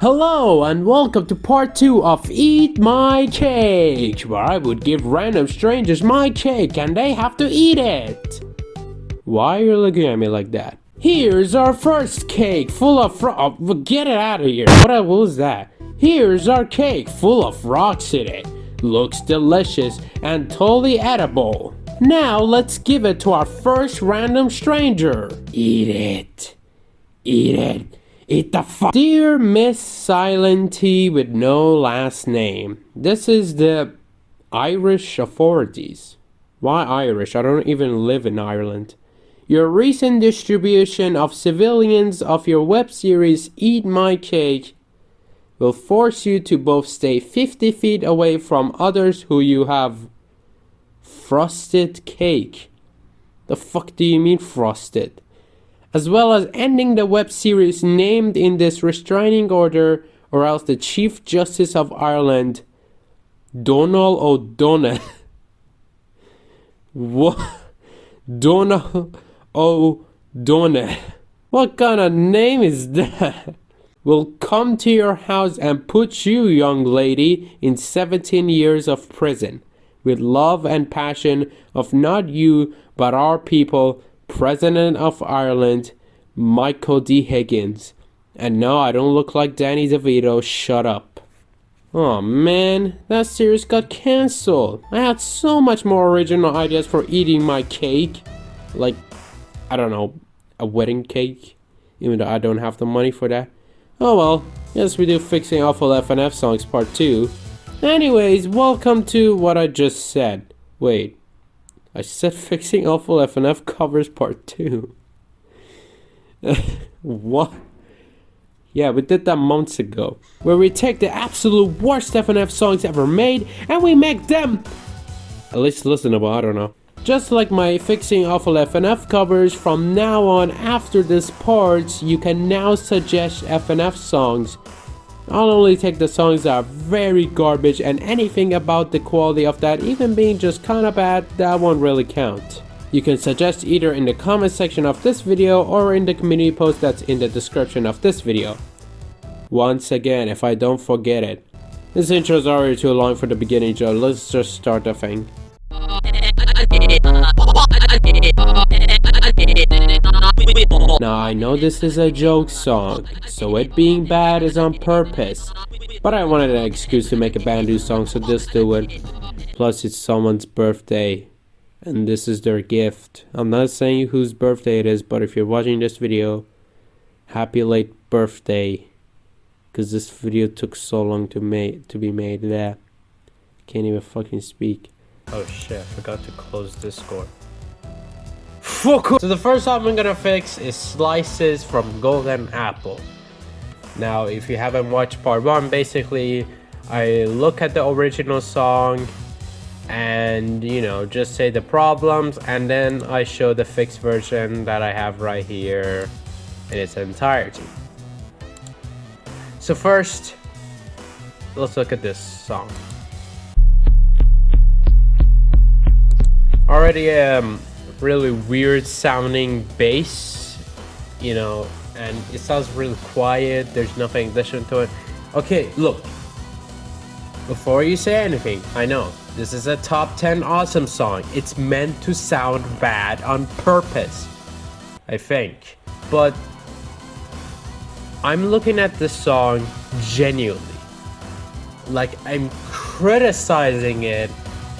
Hello and welcome to part 2 of Eat My Cake, where I would give random strangers my cake and they have to eat it. Why are you looking at me like that? Here's our first cake full of get it out of here. What was that? Here's our cake full of rocks in it. Looks delicious and totally edible. Now let's give it to our first random stranger. Eat it. Eat it. Eat the fuck. Dear Miss Silent T with no last name. This is the Irish authorities. Why Irish? I don't even live in Ireland. Your recent distribution of civilians of your web series Eat My Cake will force you to both stay 50 feet away from others who you have frosted cake. The fuck do you mean frosted? As well as ending the web series named in this restraining order, or else the Chief Justice of Ireland, Donald O'Donnell. What? Donald O'Donnell. What kind of name is that? Will come to your house and put you, young lady, in 17 years of prison. With love and passion of not you, but our people, President of Ireland, Michael D. Higgins. And no, I don't look like Danny DeVito, shut up. Oh man, that series got cancelled. I had so much more original ideas for eating my cake. Like, I don't know, a wedding cake, even though I don't have the money for that. Oh well, yes, we do Fixing Awful FNF Songs Part 2. Anyways, welcome to what I just said. Wait, I said Fixing Awful FNF Covers Part 2. What? Yeah, we did that months ago. Where we take the absolute worst FNF songs ever made and we make them at least listenable, I don't know. Just like my Fixing Awful FNF covers, from now on after this part, you can now suggest FNF songs. I'll only take the songs that are very garbage, and anything about the quality of that even being just kinda bad, that won't really count. You can suggest either in the comment section of this video or in the community post that's in the description of this video. Once again, if I don't forget it. This intro is already too long for the beginning, Joe. Let's just start the thing. Now I know this is a joke song, so it being bad is on purpose. But I wanted an excuse to make a bandu song, so just do it. Plus it's someone's birthday, and this is their gift. I'm not saying whose birthday it is, but if you're watching this video, happy late birthday. Cause this video took so long to be made that I can't even fucking speak. Oh shit, I forgot to close Discord. So the first song I'm gonna fix is Slices from Golden Apple. Now if you haven't watched part 1, basically I look at the original song and, you know, just say the problems, and then I show the fixed version that I have right here in its entirety. So first, let's look at this song. Already really weird sounding bass, you know, and it sounds really quiet. There's nothing addition to it. Okay, look, before you say anything, I know this is a top 10 awesome song. It's meant to sound bad on purpose, I think, but I'm looking at this song genuinely, like I'm criticizing it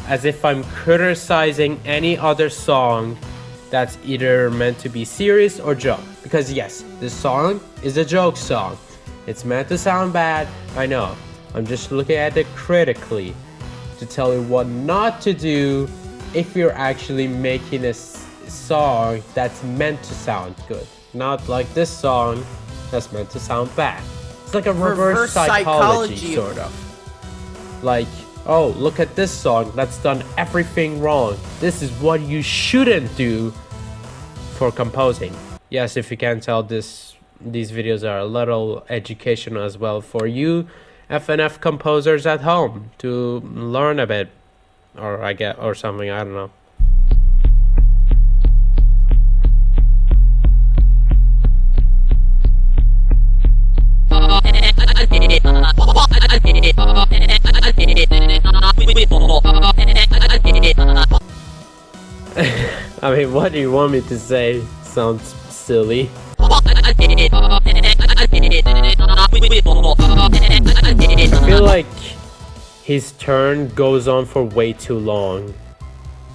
as if I'm criticizing any other song that's either meant to be serious or joke. Because yes, this song is a joke song. It's meant to sound bad, I know. I'm just looking at it critically to tell you what not to do if you're actually making a song that's meant to sound good. Not like this song that's meant to sound bad. It's like a reverse psychology sort of. Like, oh, look at this song that's done everything wrong. This is what you shouldn't do for composing. Yes, if you can't tell, these videos are a little educational as well for you FNF composers at home to learn a bit, or something, I don't know. What do you want me to say? Sounds silly. I feel like his turn goes on for way too long.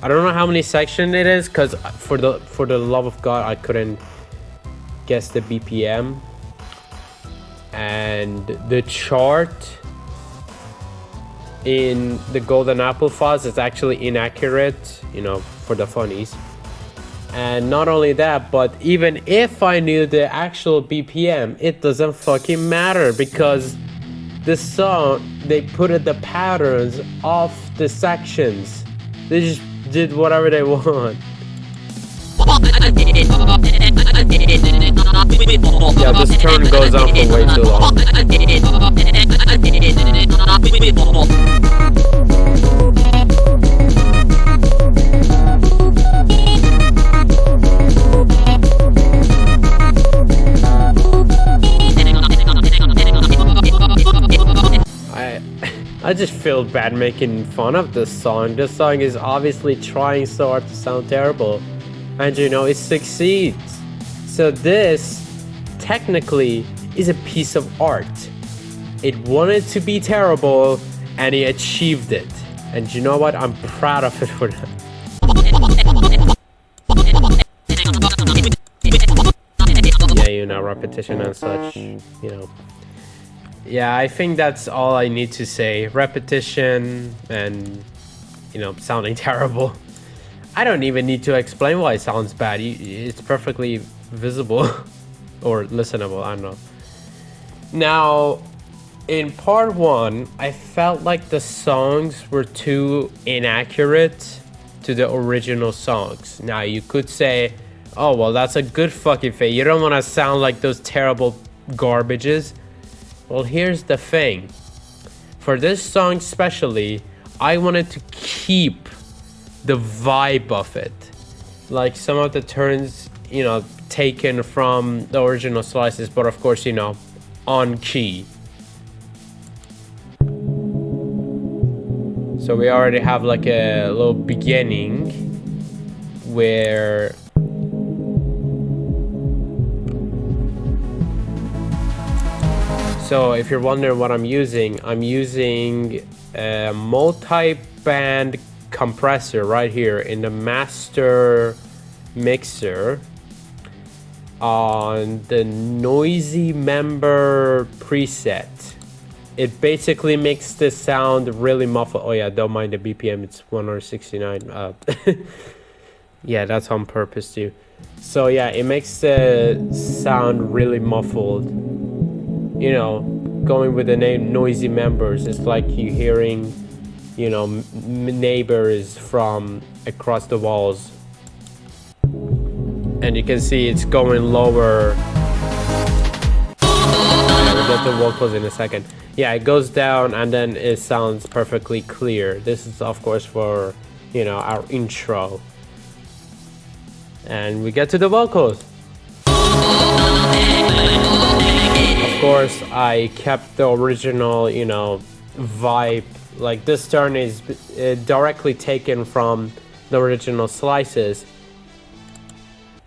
I don't know how many sections it is, because for the love of God, I couldn't guess the BPM. And the chart in the Golden Apple files is actually inaccurate, you know, for the funnies. And not only that, but even if I knew the actual BPM, it doesn't fucking matter, because the song, they put the patterns of the sections. They just did whatever they want. Yeah, this turn goes on for way too long. I just feel bad making fun of this song. This song is obviously trying so hard to sound terrible, and you know, it succeeds. So this technically is a piece of art. It wanted to be terrible and it achieved it, and you know what, I'm proud of it for that. Yeah, you know, repetition and such, you know. Yeah, I think that's all I need to say. Repetition and, you know, sounding terrible. I don't even need to explain why it sounds bad. It's perfectly visible or listenable, I don't know. Now, in part 1, I felt like the songs were too inaccurate to the original songs. Now, you could say, oh, well, that's a good fucking thing. You don't want to sound like those terrible garbages. Well, here's the thing. For this song especially, I wanted to keep the vibe of it. Like some of the turns, you know, taken from the original slices, but of course, you know, on key. So we already have like a little beginning where so if you're wondering what I'm using a multi-band compressor right here in the master mixer on the noisy member preset. It basically makes the sound really muffled. Oh yeah, don't mind the BPM, it's 169. Yeah, that's on purpose too. So yeah, it makes the sound really muffled. You know, going with the name noisy members, it's like you hearing, you know, neighbors from across the walls. And you can see it's going lower. We'll get the vocals in a second. Yeah, it goes down and then it sounds perfectly clear. This is of course for, you know, our intro. And we get to the vocals. Of course, I kept the original, you know, vibe. Like this turn is directly taken from the original slices.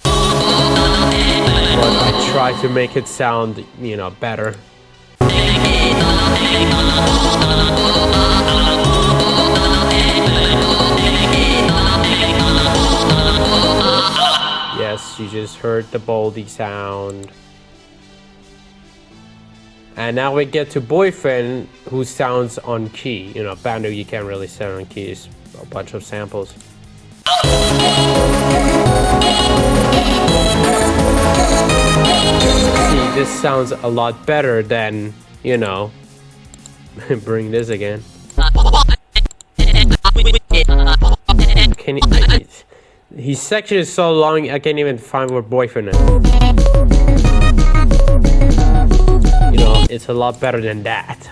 But I try to make it sound, you know, better. Yes, you just heard the boldy sound. And now we get to Boyfriend, who sounds on key. You know, Bandu, you can't really sound on key. It's a bunch of samples. See, this sounds a lot better than, you know, bring this again. Can you, his section is so long, I can't even find where Boyfriend is. You know, it's a lot better than that.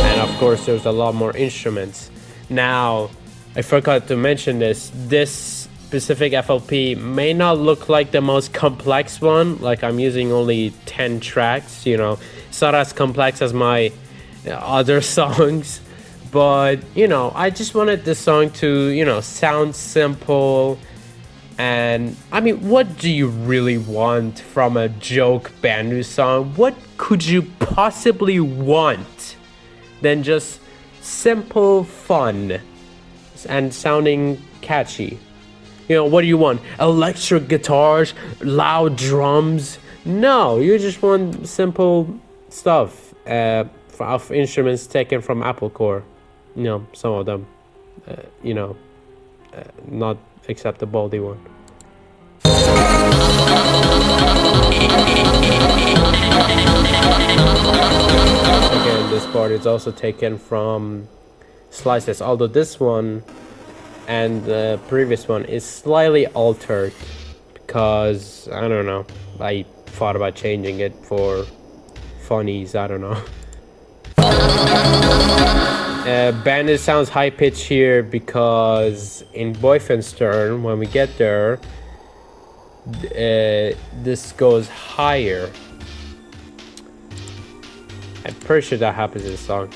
And of course, there's a lot more instruments. Now, I forgot to mention this. This specific FLP may not look like the most complex one. Like I'm using only 10 tracks, you know. It's not as complex as my other songs. But you know, I just wanted the song to, you know, sound simple. And I mean, what do you really want from a joke bandu song? What could you possibly want than just simple fun and sounding catchy? You know, what do you want? Electric guitars, loud drums? No, you just want simple stuff of instruments taken from Apple Core. You know, some of them, you know, not except the baldy one. Again, this part is also taken from Slices, although this one and the previous one is slightly altered because, I don't know, I thought about changing it for funnies, I don't know. Bandit sounds high pitched here because in Boyfriend's turn, when we get there, this goes higher. I'm pretty sure that happens in the song.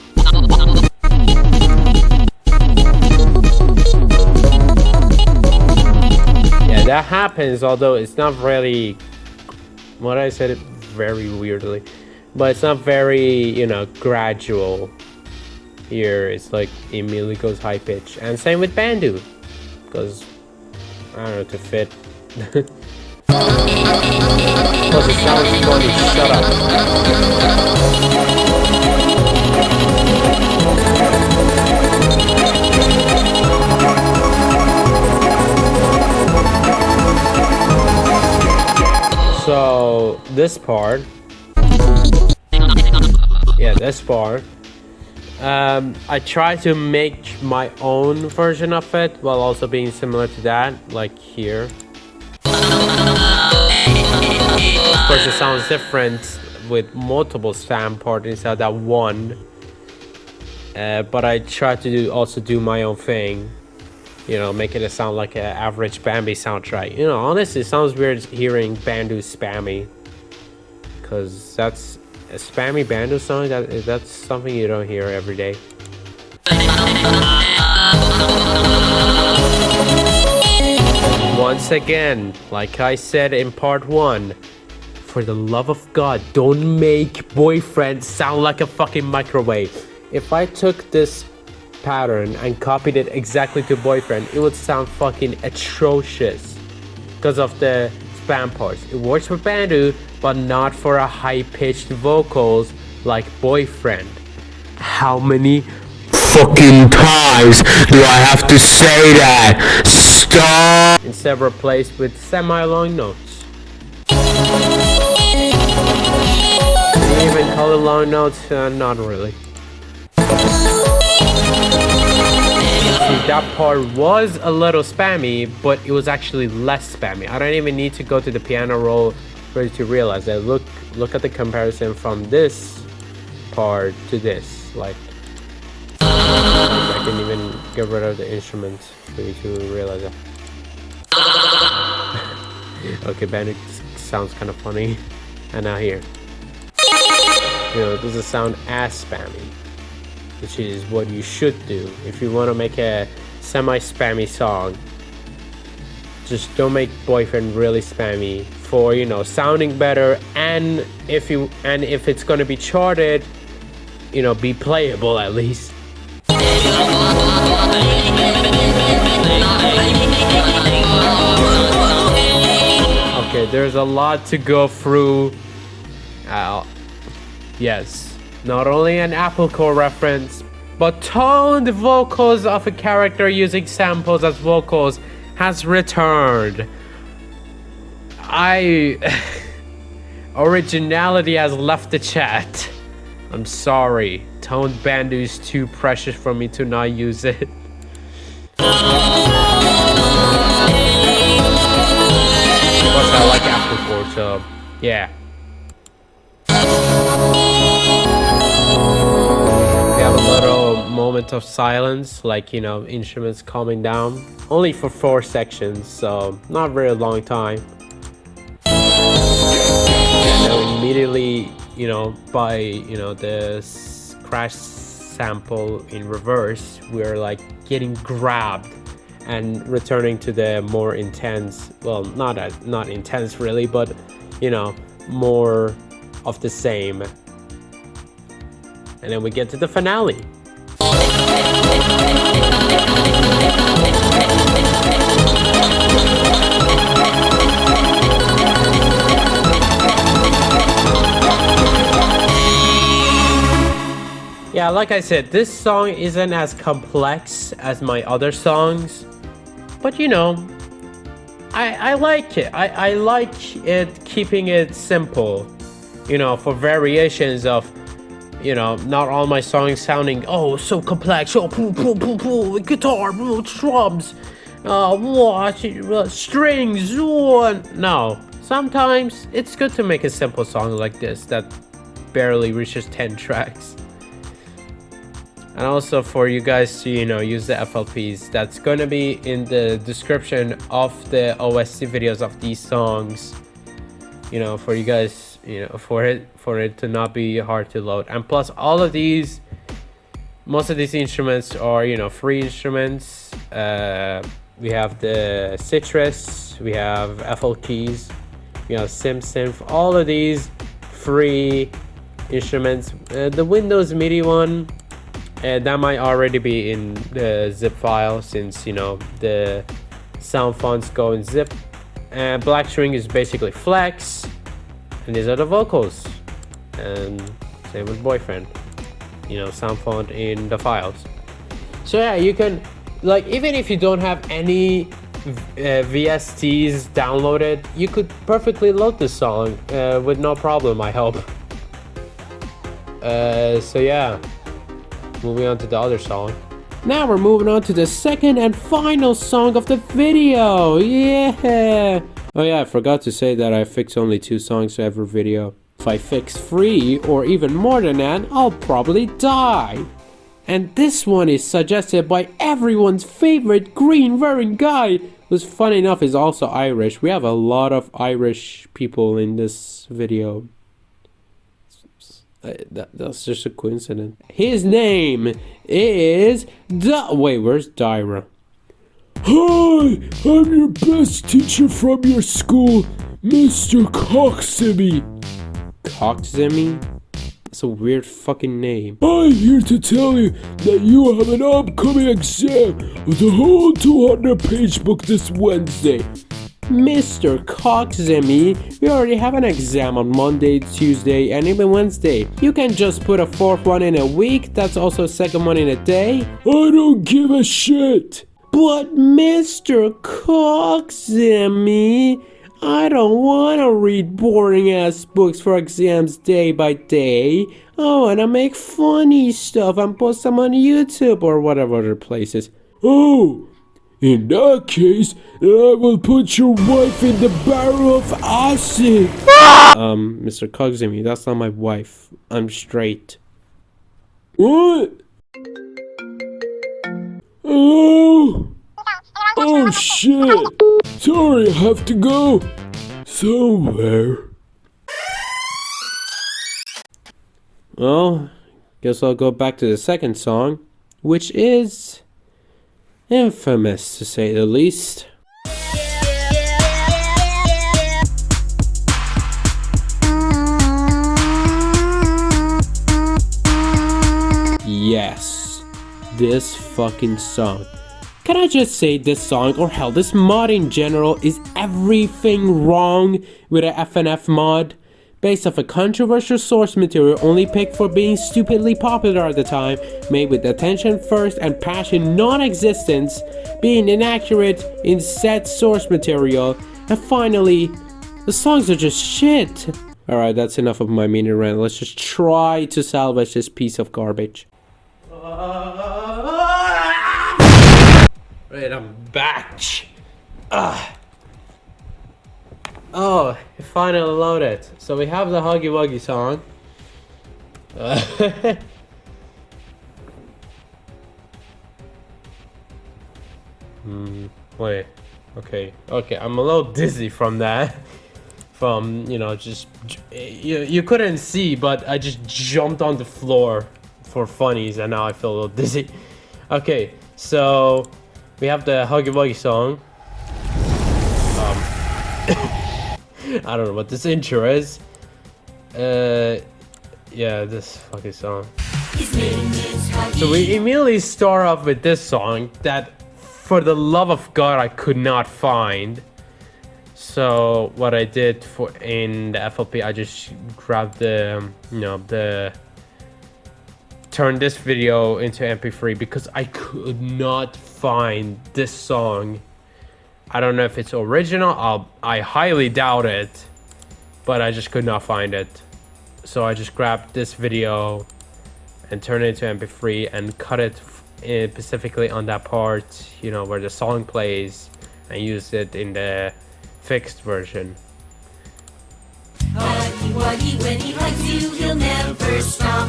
Yeah, that happens, although it's not really, what I said it very weirdly, but it's not very, you know, gradual. Here it's like immediately goes high pitch, and same with bandu, because I don't know, to fit. Plus it sounds funny. Shut up. So this part, yeah, this part. I try to make my own version of it while also being similar to that, like here. Of course, it sounds different with multiple stamp parts instead of that one. But I try to also do my own thing. You know, make it sound like an average Bambi soundtrack. You know, honestly, it sounds weird hearing bandu spammy, because that's a spammy bandu song. That's something you don't hear every day. Once again, like I said in part 1, for the love of God, don't make Boyfriend sound like a fucking microwave. If I took this pattern and copied it exactly to Boyfriend, it would sound fucking atrocious because of the spam parts. It works for bandu, but not for a high-pitched vocals like Boyfriend. How many fucking times do I have to say that? Stop! Instead replaced with semi-long notes. Can you even call it long notes? Not really. See, that part was a little spammy, but it was actually less spammy. I don't even need to go to the piano roll for you to realize that. Look at the comparison from this part to this. Like, I can even get rid of the instruments for you to realize that. Okay, Bandit sounds kind of funny. And now here. You know, it doesn't sound as spammy, which is what you should do if you want to make a semi-spammy song. Just don't make Boyfriend really spammy for, you know, sounding better, and if it's going to be charted, you know, be playable at least. Okay, there's a lot to go through. Yes, not only an Apple Core reference, but toned vocals of a character using samples as vocals has returned. Originality has left the chat. I'm sorry. Toned bandu is too precious for me to not use it. Plus, I like Apple Core, so yeah. We have a little moment of silence, like, you know, instruments calming down. Only for 4 sections, so not very long time. And then immediately, you know, by, you know, the crash sample in reverse, we're like getting grabbed and returning to the more intense, well, not intense really, but you know, more of the same. And then we get to the finale. Yeah, like I said, this song isn't as complex as my other songs, but you know, I like it. I like it, keeping it simple, you know, for variations of, you know, not all my songs sounding, oh, so complex, oh, guitar, drums, strings, no. Sometimes it's good to make a simple song like this that barely reaches 10 tracks. And also for you guys to, you know, use the FLPs, that's gonna be in the description of the OST videos of these songs, you know, for you guys, you know, for it to not be hard to load. And plus all of these, most of these instruments are, you know, free instruments. We have the Citrus, we have FL keys, we have SimSynth, all of these free instruments. The Windows MIDI one, that might already be in the zip file, since, you know, the sound fonts go in zip. And Black String is basically Flex, and these are the vocals. And same with Boyfriend, you know, sound font in the files. So yeah, you can, like, even if you don't have any VSTs downloaded, you could perfectly load this song with no problem, I hope. So yeah, moving on to the other song. Now we're moving on to the second and final song of the video. Yeah. Oh yeah, I forgot to say that I fix only 2 songs every video. If I fix 3 or even more than that, I'll probably die. And this one is suggested by everyone's favorite green wearing guy, who's funny enough is also Irish. We have a lot of Irish people in this video. That's just a coincidence. His name is wait, where's Dyra? Hi, I'm your best teacher from your school, Mr. Coxsimy. Coxsimy? That's a weird fucking name. I'm here to tell you that you have an upcoming exam with the whole 200-page book this Wednesday. Mr. Coxsimy, we already have an exam on Monday, Tuesday, and even Wednesday. You can just put a 4th one in a week, that's also a 2nd one in a day. I don't give a shit. But Mr. Coxsimy, I don't want to read boring ass books for exams day by day. I want to make funny stuff and post them on YouTube or whatever other places. Oh! In that case, I will put your wife in the barrel of acid. Mr. Coxsimy, that's not my wife. I'm straight. What? Oh! Oh shit! Sorry, I have to go somewhere. Well, guess I'll go back to the second song, which is infamous, to say the least. Yes, this fucking song. Can I just say this song, or hell, this mod in general, is everything wrong with a FNF mod? Based off a controversial source material only picked for being stupidly popular at the time, made with attention first and passion non-existence, being inaccurate in said source material, and finally, the songs are just shit. Alright, that's enough of my mini rant. Let's just try to salvage this piece of garbage. Right, I'm back. Oh, it finally loaded. So we have the Huggy Wuggy song. Wait. Okay, I'm a little dizzy from that. From, you know, just... You couldn't see, but I just jumped on the floor for funnies, and now I feel a little dizzy. Okay, so we have the Huggy Wuggy song. I don't know what this intro is. Yeah, this fucking song. So we immediately start off with this song that, for the love of God, I could not find. So what I did in the FLP, I just grabbed the, turned this video into MP3 because I could not find this song. I don't know if it's original. I highly doubt it, but I just could not find it. So I just grabbed this video and turned it into MP3 and cut it specifically on that part, where the song plays, and used it in the fixed version. Huggy Wuggy, when he hugs you, he'll never stop.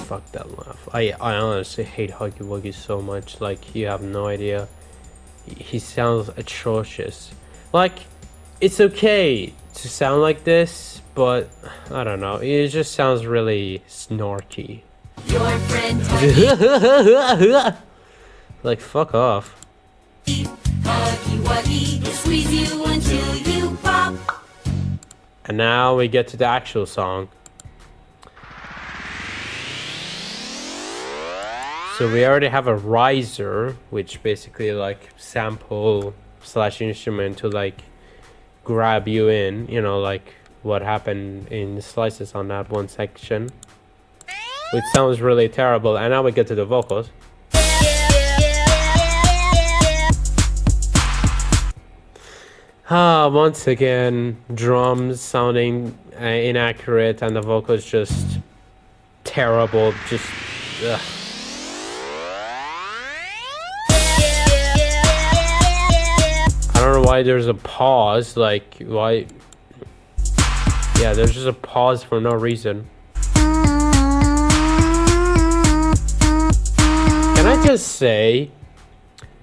Fuck that laugh. I honestly hate Huggy Wuggy so much. Like, you have no idea. He sounds atrocious. Like, it's okay to sound like this, but I don't know. It just sounds really snarky. Your friend Huggy. Like, fuck off. Huggy Wuggy, he'll squeeze you until you pop. And now we get to the actual song. So we already have a riser, which basically like sample / instrument to like grab you in, like what happened in the slices on that one section, which sounds really terrible. And now we get to the vocals. Once again, drums sounding inaccurate, and the vocals just terrible. Just ugh. I don't know why there's a pause. Like, why? Yeah, there's just a pause for no reason. Can I just say,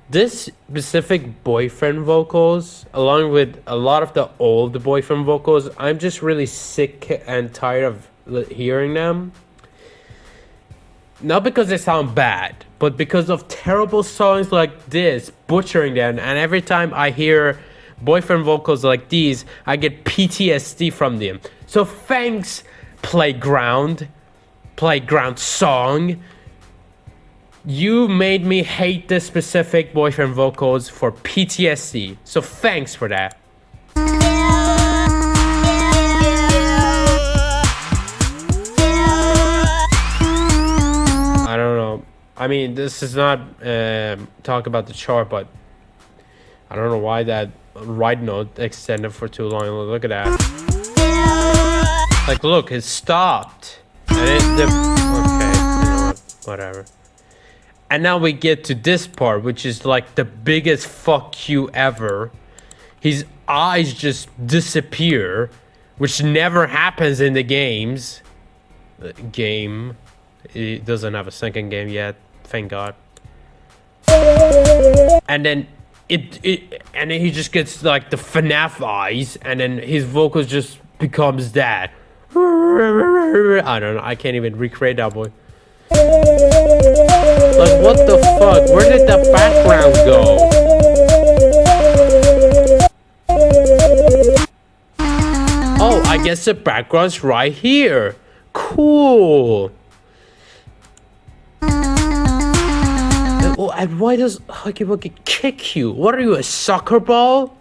this specific boyfriend vocals, along with a lot of the old boyfriend vocals, I'm just really sick and tired of hearing them. Not because they sound bad, but because of terrible songs like this, butchering them. And every time I hear boyfriend vocals like these, I get PTSD from them. So thanks, Playground Song. You made me hate this specific boyfriend vocals for PTSD. So thanks for that. I don't know. I mean, this is not talk about the chart, but I don't know why that right note extended for too long. Look at that. Like, look, it stopped. And okay, whatever. And now we get to this part, which is like the biggest fuck you ever. His eyes just disappear, which never happens in the games. It doesn't have a second game yet, thank God. And then and then he just gets like the FNF eyes, and then his vocals just becomes that. I don't know. I can't even recreate that boy. Like, what the fuck? Where did the background go? Oh, I guess the background's right here. Cool. And why does Huggy Wuggy kick you? What are you, a soccer ball?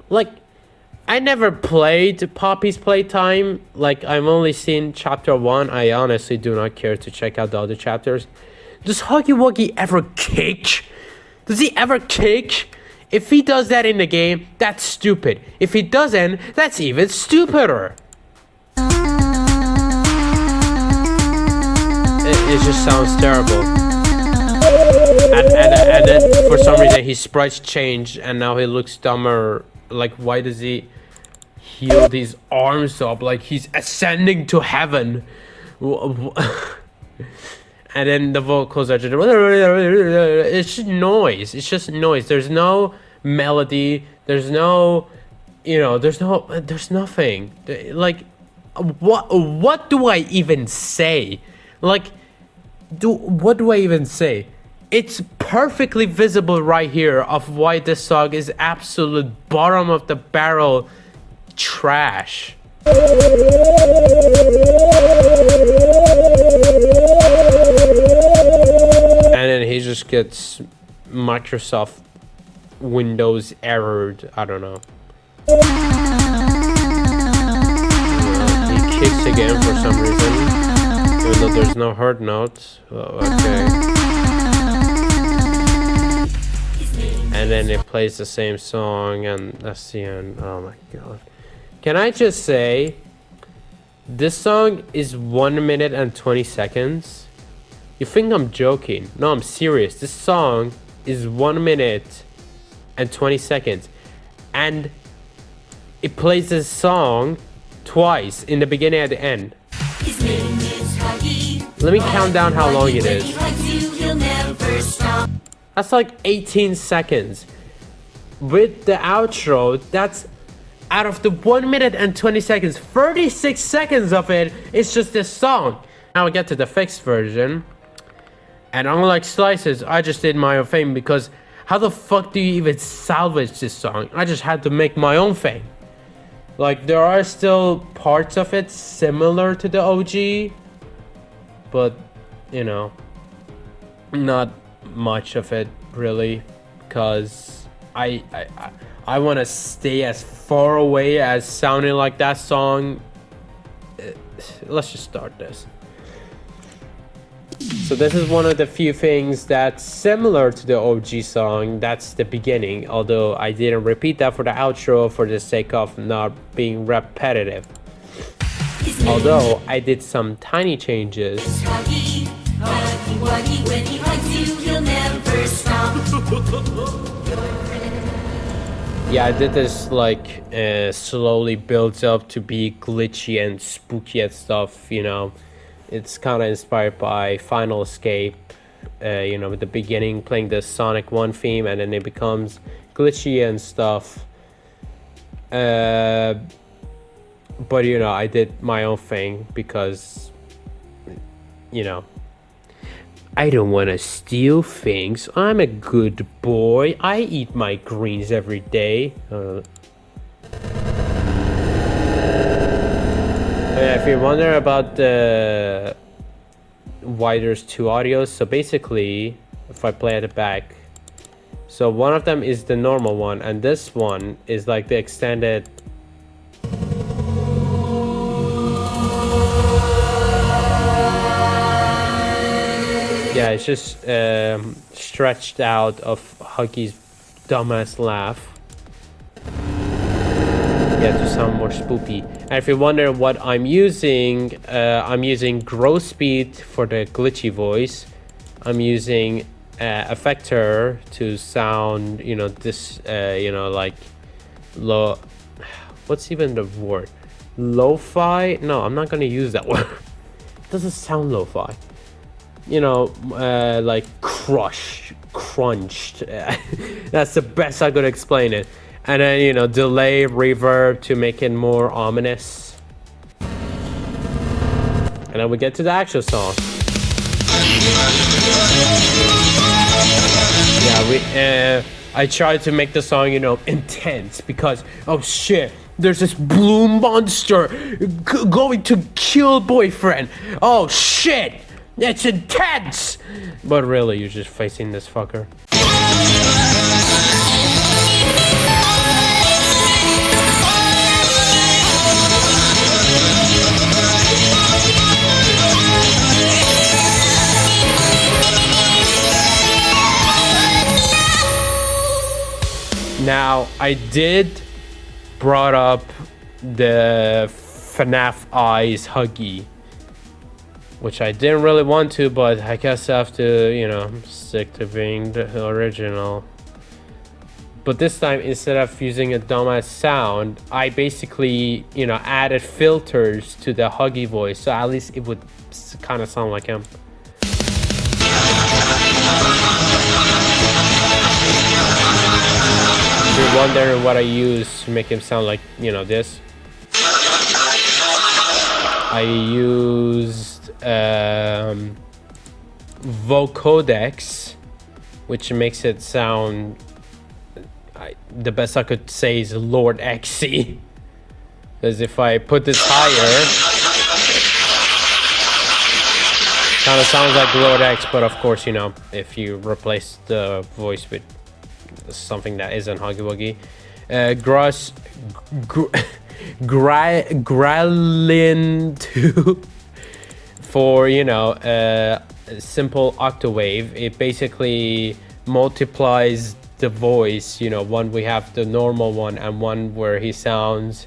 Like, I never played Poppy's Playtime. Like, I've only seen chapter 1. I honestly do not care to check out the other chapters. Does Huggy Wuggy ever kick? Does he ever kick? If he does that in the game, that's stupid. If he doesn't, that's even stupider. It just sounds terrible. And then for some reason his sprites changed and now he looks dumber. Like, why does he heal these arms up like he's ascending to heaven? And then the vocals are just, it's just noise. It's just noise. There's no melody. There's no, there's nothing. Like, what do I even say? Like, what do I even say? It's perfectly visible right here of why this song is absolute bottom of the barrel trash. And then he just gets Microsoft Windows errored. I don't know. He kicks again for some reason, even though there's no hard notes. Oh, okay. And then it plays the same song, and that's the end. Oh my god. Can I just say, this song is 1 minute and 20 seconds. You think I'm joking? No, I'm serious. This song is 1 minute and 20 seconds. And it plays this song twice, in the beginning and the end. His name is Huggy. Let me count down how long it When is. he hugs you, he'll never stop. That's like 18 seconds. With the outro, that's out of the 1 minute and 20 seconds, 36 seconds of it is just this song. Now we get to the fixed version. And unlike Slices, I just did my own thing, because how the fuck do you even salvage this song? I just had to make my own thing. Like, there are still parts of it similar to the OG, but, you know, not much of it really, because I want to stay as far away as sounding like that song. Let's just start this. So this is one of the few things that's similar to the OG song. That's the beginning, although I didn't repeat that for the outro for the sake of not being repetitive. Although I did some tiny changes. Huggy, Huggy Wuggy. When he hugs you, he'll never stop. Yeah, I did this like slowly builds up to be glitchy and spooky and stuff, you know. It's kind of inspired by Final Escape, you know, with the beginning playing the Sonic 1 theme, and then it becomes glitchy and stuff. But, you know, I did my own thing because, you know, I don't want to steal things. I'm a good boy. I eat my greens every day. If you wonder about why there's two audios, so basically, if I play at the back, so one of them is the normal one, and this one is like the extended. Yeah, it's just stretched out of Huggy's dumbass laugh. Yeah, to sound more spoopy. And if you wonder what I'm using grow speed for the glitchy voice. I'm using effector to sound, you know, this, you know, like low. What's even the word? Lo-fi? No, I'm not gonna use that word. It doesn't sound lo-fi. You know, like crunched. That's the best I could explain it. And then, you know, delay, reverb to make it more ominous. And then we get to the actual song. Yeah, I tried to make the song, you know, intense because, oh shit, there's this blue monster going to kill boyfriend. Oh shit, it's intense. But really, you're just facing this fucker. Now, I did brought up the FNF Eyes Huggy, which I didn't really want to, but I guess I have to, you know, stick to being the original. But this time, instead of using a dumbass sound, I basically, you know, added filters to the Huggy voice, so at least it would kind of sound like him. If you're wondering what I use to make him sound like, you know, this. I used vocodex, which makes it sound, the best I could say is Lord XC. Because if I put this higher, kind of sounds like Lord X, but of course, you know, if you replace the voice with something that isn't Huggy Wuggy. Gralin 2 for, you know, simple octave. It basically multiplies the voice, you know, one we have the normal one and one where he sounds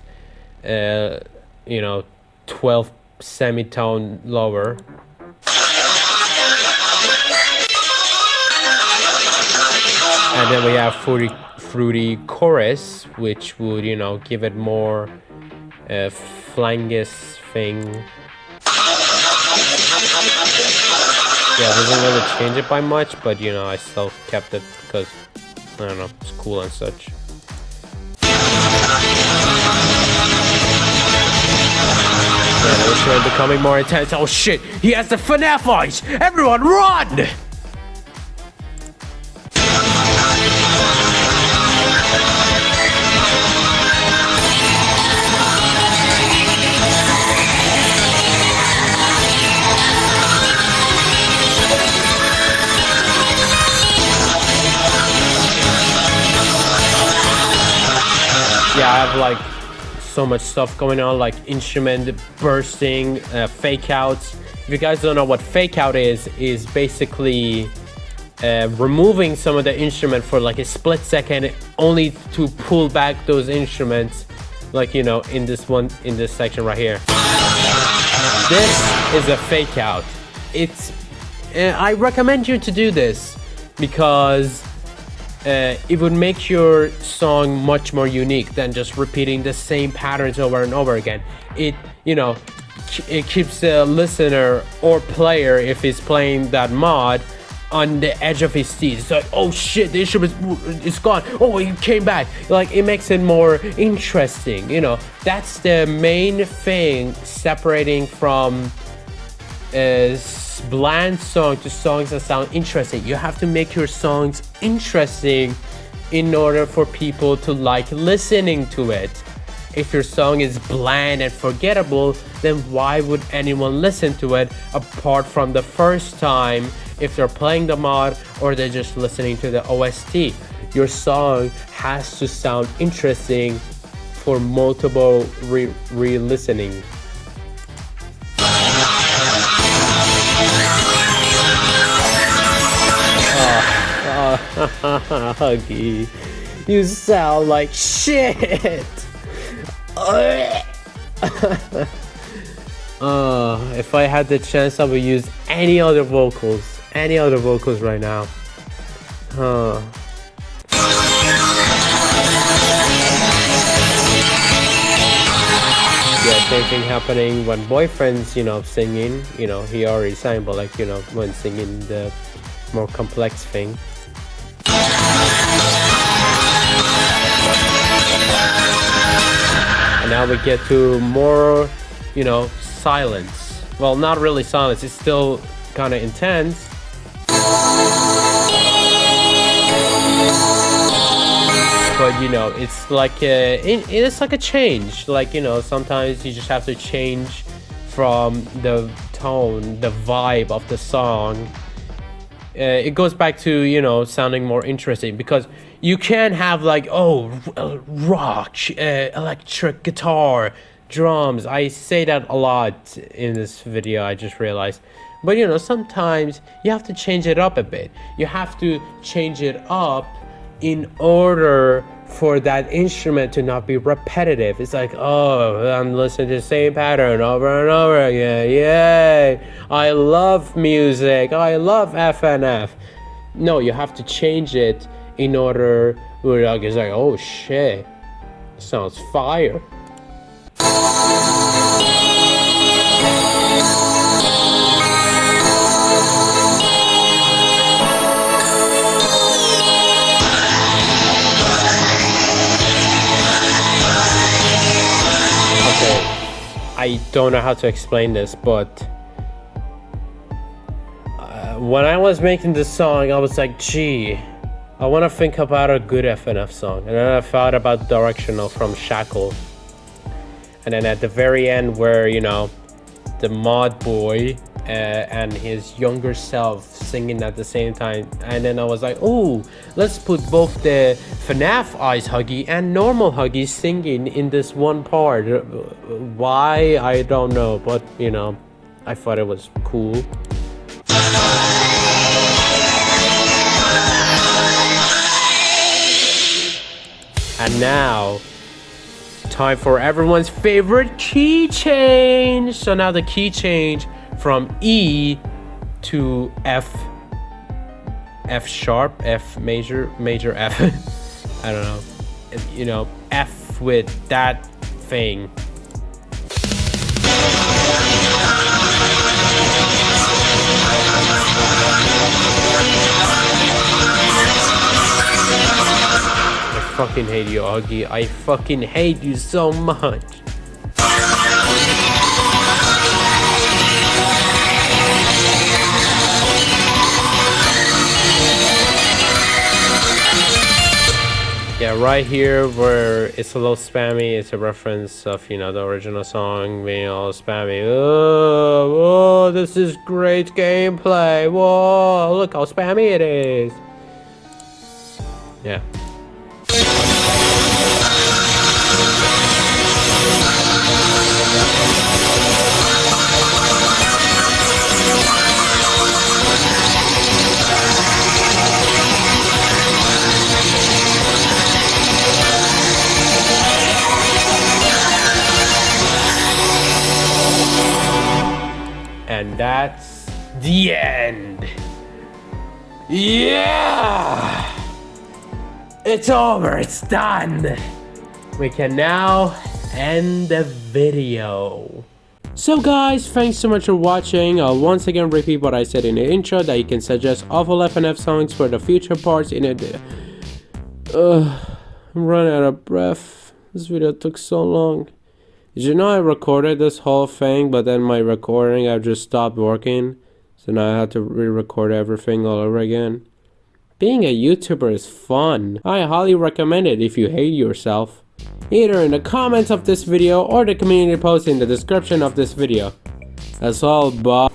you know, 12 semitone lower. And then we have fruity chorus, which would, you know, give it more flangus thing. Yeah, it doesn't really change it by much, but you know, I still kept it because, I don't know, it's cool and such. Yeah, those are becoming more intense. Oh shit, he has the FNF voice! Everyone run! Yeah, I have like so much stuff going on, like instrument bursting, fake outs. If you guys don't know what fake out is basically removing some of the instrument for like a split second, only to pull back those instruments, like, you know, in this section right here. This is a fake out. It's I recommend you to do this because it would make your song much more unique than just repeating the same patterns over and over again. It, you know, it keeps the listener or player, if he's playing that mod, on the edge of his seat. It's like, oh shit, the instrument is gone. Oh, it came back. Like, it makes it more interesting. You know, that's the main thing separating from bland song to songs that sound interesting. You have to make your songs interesting in order for people to like listening to it. If your song is bland and forgettable, then why would anyone listen to it apart from the first time, if they're playing the mod or they're just listening to the OST? Your song has to sound interesting for multiple re-listening. Huggy, you sound like shit. If I had the chance, I would use any other vocals right now. Yeah, same thing happening when boyfriend's, you know, singing. You know, he already sang, but like, you know, when singing the more complex thing. And now we get to more, you know, silence. Well, not really silence, it's still kind of intense. But you know, it's like it's like a change. Like, you know, sometimes you just have to change from the tone, the vibe of the song. It goes back to, you know, sounding more interesting, because you can have like, oh, rock, electric guitar, drums. I say that a lot in this video, I just realized. But you know, sometimes you have to change it up a bit. You have to change it up in order for that instrument to not be repetitive. It's like, oh, I'm listening to the same pattern over and over again. Yay! I love music. I love FNF. No, you have to change it in order, like, it's like, oh shit, sounds fire. I don't know how to explain this, but when I was making this song, I was like, gee, I want to think about a good FNF song. And then I thought about Directional from Shackle. And then at the very end where, you know, the mod boy and his younger self singing at the same time. And then I was like, oh, let's put both the FNAF Ice Huggy and normal Huggy singing in this one part. Why? I don't know. But, you know, I thought it was cool. And now, time for everyone's favorite key change. So now the key change from E to F, F sharp, F major F. I don't know, you know, F with that thing. I fucking hate you, Huggy. I fucking hate you so much. Yeah, right here where it's a little spammy, it's a reference of, you know, the original song being all spammy. Oh, this is great gameplay. Whoa, look how spammy it is. Yeah. And that's the end. Yeah! It's over, it's done. We can now end the video. So guys, thanks so much for watching. I'll once again repeat what I said in the intro, that you can suggest awful FNF songs for the future parts in it. I'm running out of breath. This video took so long. Did you know I recorded this whole thing, but then my recording I just stopped working, so now I have to re-record everything all over again. Being a YouTuber is fun. I highly recommend it if you hate yourself. Either in the comments of this video or the community post in the description of this video. That's all, bye.